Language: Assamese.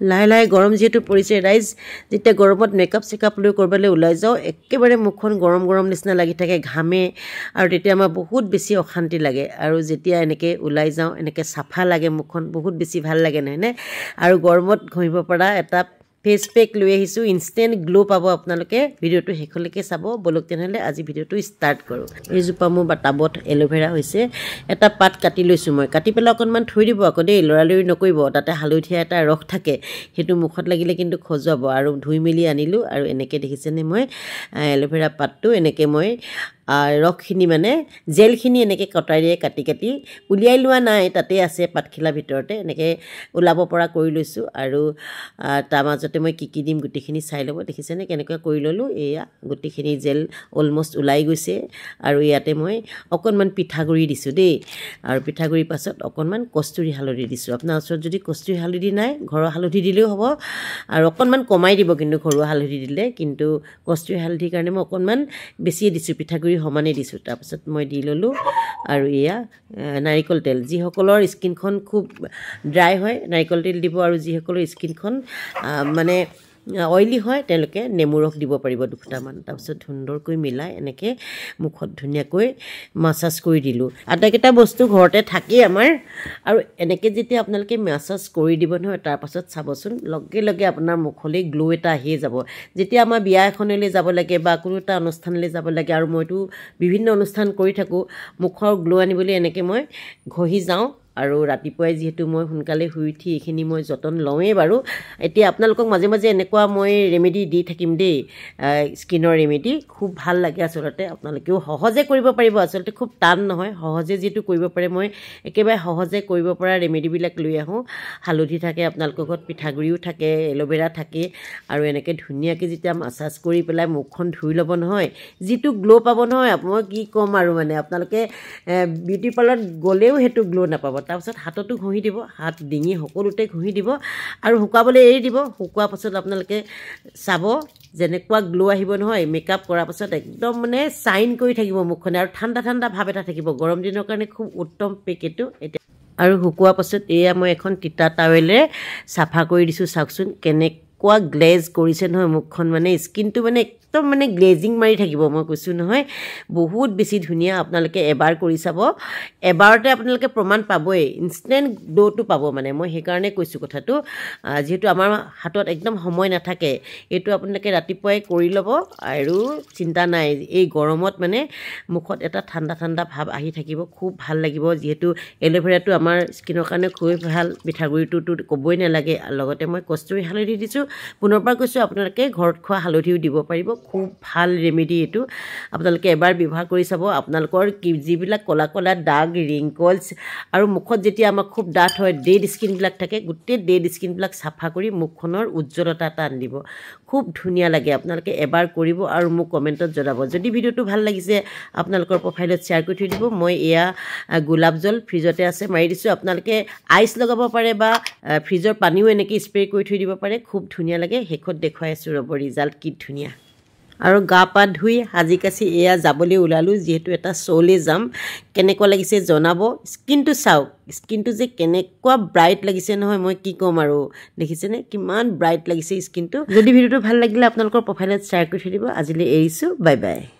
লাহে লাহে গৰম যেহেতু পৰিছে ৰাইজ যেতিয়া গৰমত মেকআপ চেকআপ লৈ কৰবালৈ ওলাই যাওঁ একেবাৰে মুখখন গৰম গৰম নিচিনা লাগি থাকে ঘামে আৰু তেতিয়া আমাৰ বহুত বেছি অশান্তি লাগে আৰু যেতিয়া এনেকৈ ওলাই যাওঁ এনেকৈ চাফা লাগে মুখখন বহুত বেছি ভাল লাগে নহয়নে আৰু গৰমত ঘঁহিব পৰা এটা ফেচ পেক লৈ আহিছোঁ ইনষ্টেণ্ট গ্লো পাব আপোনালোকে ভিডিঅ'টো শেষলৈকে চাব বলক তেনেহ'লে আজি ভিডিঅ'টো ষ্টাৰ্ট কৰোঁ এইজোপা মোৰ টাবত এল'ভেৰা হৈছে এটা পাত কাটি লৈছোঁ মই কাটি পেলাই অকণমান থৈ দিব আকৌ দেই লৰালৰি নকৰিব তাতে হালধীয়া এটা ৰস থাকে সেইটো মুখত লাগিলে কিন্তু খজুৱাব আৰু ধুই মেলি আনিলোঁ আৰু এনেকৈ দেখিছেনে মই এল'ভেৰা পাতটো এনেকৈ মই ৰসখিনি মানে জেলখিনি এনেকৈ কটাৰীৰে কাটি কাটি উলিয়াই লোৱা নাই তাতে আছে পাতখিলাৰ ভিতৰতে এনেকৈ ওলাব পৰা কৰি লৈছোঁ আৰু তাৰ মাজতে মই কি দিম গোটেইখিনি চাই ল'ব দেখিছেনে কেনেকৈ কৰি ল'লোঁ এয়া গোটেইখিনি জেল অলমষ্ট ওলাই গৈছে আৰু ইয়াতে মই অকণমান পিঠাগুড়ি দিছোঁ দেই আৰু পিঠাগুড়িৰ পাছত অকণমান কস্তুৰী হালধি দিছোঁ আপোনাৰ ওচৰত যদি কস্তুৰী হালধি নাই ঘৰৰ হালধি দিলেও হ'ব আৰু অকণমান কমাই দিব কিন্তু ঘৰুৱা হালধি দিলে কিন্তু কস্তুৰী হালধিৰ কাৰণে মই অকণমান বেছিয়ে দিছোঁ পিঠাগুড়ি সমানে দিছোঁ তাৰপাছত মই দি ল'লোঁ আৰু এয়া নাৰিকল তেল যিসকলৰ স্কিনখন খুব ড্ৰাই হয় নাৰিকল তেল দিব আৰু যিসকলৰ স্কিনখন মানে অইলি হয় তেওঁলোকে নেমু ৰস দিব পাৰিব দুফুটামান তাৰপিছত সুন্দৰকৈ মিলাই এনেকৈ মুখত ধুনীয়াকৈ মাছাজ কৰি দিলোঁ আটাইকেইটা বস্তু ঘৰতে থাকেই আমাৰ আৰু এনেকৈ যেতিয়া আপোনালোকে মাছাজ কৰি দিব নহয় তাৰপাছত চাবচোন লগে লগে আপোনাৰ মুখলৈ গ্লো এটা আহিয়ে যাব যেতিয়া আমাৰ বিয়া এখনলৈ যাব লাগে বা কোনো এটা অনুষ্ঠানলৈ যাব লাগে আৰু মইতো বিভিন্ন অনুষ্ঠান কৰি থাকোঁ মুখৰ গ্লো আনিবলৈ এনেকৈ মই ঘঁহি যাওঁ আৰু ৰাতিপুৱাই যিহেতু মই সোনকালে শুই উঠি এইখিনি মই যতন লওঁৱেই বাৰু এতিয়া আপোনালোকক মাজে মাজে এনেকুৱা মই ৰেমেডি দি থাকিম দেই স্কিনৰ ৰেমেডি খুব ভাল লাগে আচলতে আপোনালোকেও সহজে কৰিব পাৰিব আচলতে খুব টান নহয় সহজে যিটো কৰিব পাৰে মই একেবাৰে সহজে কৰিব পৰা ৰেমেডিবিলাক লৈ আহোঁ হালধি থাকে আপোনালোকৰ ঘৰত পিঠাগুড়িও থাকে এল'ভেৰা থাকে আৰু এনেকৈ ধুনীয়াকৈ যেতিয়া মাছাজ কৰি পেলাই মুখখন ধুই ল'ব নহয় যিটো গ্লো পাব নহয় মই কি ক'ম আৰু মানে আপোনালোকে বিউটি পাৰ্লাৰত গ'লেও সেইটো গ্লো নাপাব তাৰপিছত হাততো ঘঁহি দিব হাত ডিঙি সকলোতে ঘঁহি দিব আৰু শুকাবলৈ এৰি দিব শুকোৱাৰ পাছত আপোনালোকে চাব যেনেকুৱা গ্লো আহিব নহয় মেকআপ কৰাৰ পাছত একদম মানে চাইন কৰি থাকিব মুখখনে আৰু ঠাণ্ডা ঠাণ্ডা ভাৱ এটা থাকিব গৰম দিনৰ কাৰণে খুব উত্তম পেক এইটো এতিয়া আৰু শুকোৱাৰ পাছত এয়া মই এখন তিতা টাৱেলেৰে চাফা কৰি দিছোঁ চাওকচোন কেনেকুৱা গ্লেজ কৰিছে নহয় মুখখন মানে স্কিনটো মানে একদম মানে গ্লেজিং মাৰি থাকিব মই কৈছোঁ নহয় বহুত বেছি ধুনীয়া আপোনালোকে এবাৰ কৰি চাব এবাৰতে আপোনালোকে প্ৰমাণ পাবই ইনষ্টেণ্ট গ্লোটো পাব মানে মই সেইকাৰণে কৈছোঁ কথাটো যিহেতু আমাৰ হাতত একদম সময় নাথাকে এইটো আপোনালোকে ৰাতিপুৱাই কৰি ল'ব আৰু চিন্তা নাই এই গৰমত মানে মুখত এটা ঠাণ্ডা ঠাণ্ডা ভাৱ আহি থাকিব খুব ভাল লাগিব যিহেতু এল'ভেৰাটো আমাৰ স্কিনৰ কাৰণে খুবেই ভাল পিঠাগুড়িটোতো ক'বই নালাগে লগতে মই কস্তুৰী হালধি দিছোঁ পুনৰবাৰ কৈছোঁ আপোনালোকে ঘৰত খোৱা হালধিও দিব পাৰিব খুব ভাল ৰেমেডি এইটো আপোনালোকে এবাৰ ব্যৱহাৰ কৰি চাব আপোনালোকৰ যিবিলাক ক'লা ক'লা দাগ ৰিংকলছ আৰু মুখত যেতিয়া আমাৰ খুব ডাঠ হয় ডেড স্কিনবিলাক থাকে গোটেই ডেড স্কিনবিলাক চাফা কৰি মুখখনৰ উজ্জ্বলতা এটা আনি দিব খুব ধুনীয়া লাগে আপোনালোকে এবাৰ কৰিব আৰু মোক কমেণ্টত জনাব যদি ভিডিঅ'টো ভাল লাগিছে আপোনালোকৰ প্ৰফাইলত শ্বেয়াৰ কৰি থৈ দিব মই এয়া গোলাপ জল ফ্ৰিজতে আছে মাৰি দিছোঁ আপোনালোকে আইচ লগাব পাৰে বা ফ্ৰিজৰ পানীও এনেকৈ স্প্ৰে কৰি থৈ দিব পাৰে খুব ধুনীয়া লাগে শেষত দেখুৱাই আছোঁ ৰ'ব ৰিজাল্ট কি ধুনীয়া আৰু গা পা ধুই সাজি কাচি এয়া যাবলৈ ওলালোঁ যিহেতু এটা শ্ব'লৈ যাম কেনেকুৱা লাগিছে জনাব স্কিনটো চাওক স্কিনটো যে কেনেকুৱা ব্ৰাইট লাগিছে নহয় মই কি ক'ম আৰু দেখিছেনে কিমান ব্ৰাইট লাগিছে স্কিনটো যদি ভিডিঅ'টো ভাল লাগিলে আপোনালোকৰ প্ৰফাইলত শ্বেয়াৰ কৰি থৈ দিব আজিলৈ এৰিছোঁ বাই বাই